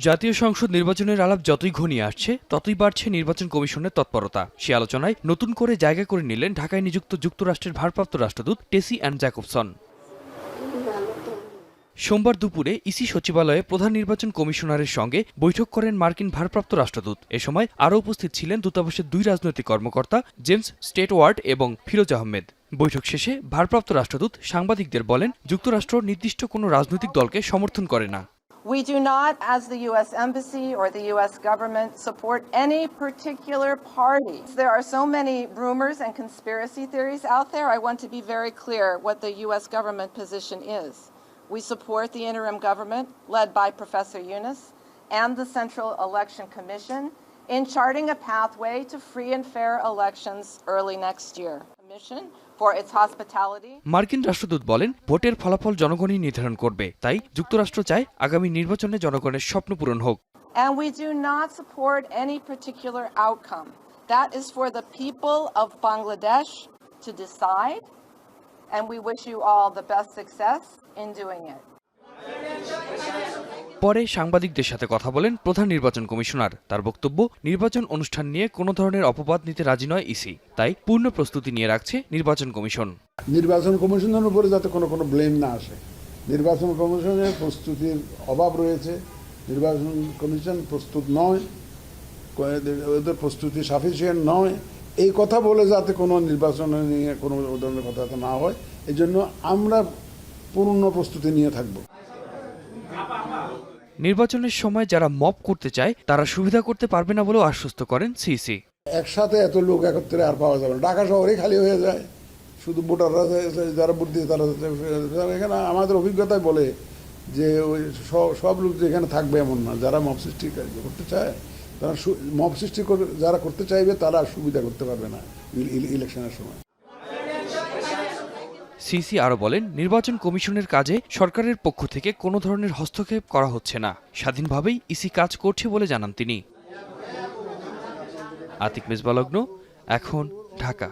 জাতীয় সংসদ নির্বাচনের আলাপ যতই ঘনিয়ে আসছে ততই বাড়ছে নির্বাচন কমিশনের তৎপরতা। সে আলোচনায় নতুন করে জায়গা করে নিলেন ঢাকায় নিযুক্ত যুক্তরাষ্ট্রের ভারপ্রাপ্ত রাষ্ট্রদূত টেসি অ্যান্ড জ্যাকবসন। সোমবার দুপুরে ইসি সচিবালয়ে প্রধান নির্বাচন কমিশনারের সঙ্গে বৈঠক করেন মার্কিন ভারপ্রাপ্ত রাষ্ট্রদূত। এ সময় আরও উপস্থিত ছিলেন দূতাবাসের দুই রাজনৈতিক কর্মকর্তা জেমস স্টেটওয়ার্ড এবং ফিরোজ আহমেদ। বৈঠক শেষে ভারপ্রাপ্ত রাষ্ট্রদূত সাংবাদিকদের বলেন, যুক্তরাষ্ট্র নির্দিষ্ট কোনো রাজনৈতিক দলকে সমর্থন করে না। We do not, as the U.S. Embassy or the U.S. government, support any particular party. There are so many rumors and conspiracy theories out there. I want to be very clear what the U.S. government position is. We support the interim government led by Professor Yunus and the Central Election Commission in charting a pathway to free and fair elections early next year. For its hospitality. মার্কিন রাষ্ট্রদূত বলেন, ভোটের ফলাফল জনগণই নির্ধারণ করবে, তাই যুক্তরাষ্ট্র চায় আগামী নির্বাচনে জনগণের স্বপ্ন পূরণ হোক। And we do not support any particular outcome. That is for the people of Bangladesh to decide, and we wish you all the best success in doing it. পরে সাংবাদিকদের সাথে কথা বলেন প্রধান নির্বাচন কমিশনার। তার বক্তব্য, নির্বাচন অনুষ্ঠান নিয়ে কোনো ধরনের অপবাদ নিতে রাজি নয় ইসি, তাই পূর্ণ প্রস্তুতি নিয়ে রাখছে নির্বাচন কমিশন। নির্বাচন কমিশনের উপরে যাতে কোনো ব্লেম না আসে, নির্বাচন কমিশনের প্রস্তুতির অভাব রয়েছে, নির্বাচন কমিশন প্রস্তুত নয়, ওদের প্রস্তুতি সাফিসিয়েন্ট নয়, এই কথা বলে যাতে কোনো নির্বাচন নিয়ে কোনো ধরনের কথা না হয়, এই জন্য আমরা পূর্ণ প্রস্তুতি নিয়ে থাকব। নির্বাচনের সময় যারা মব করতে চায় তারা সুবিধা করতে পারবে না বলেও আশ্বস্ত করেন সিইসি। একসাথে এত লোক একত্রে আর পাওয়া যাবে না, ঢাকা শহরে খালি হয়ে যায়, শুধু ভোটাররা যারা ভোট দিয়ে তারা। এখানে আমাদের অভিজ্ঞতায় বলে যে ওই সব লোক যেখানে থাকবে এমন না, যারা মব সৃষ্টি করতে চায় তারা মব সৃষ্টি যারা করতে চাইবে তারা সুবিধা করতে পারবে না ইলেকশনের সময়। সিসি আরও বলেন, নির্বাচন কমিশনের কাজে সরকারের পক্ষ থেকে কোনো ধরনের হস্তক্ষেপ করা হচ্ছে না, স্বাধীনভাবেই ইসি কাজ করছে বলে জানান তিনি। আতিক মেজবাহ লগ্ন, এখন, ঢাকা।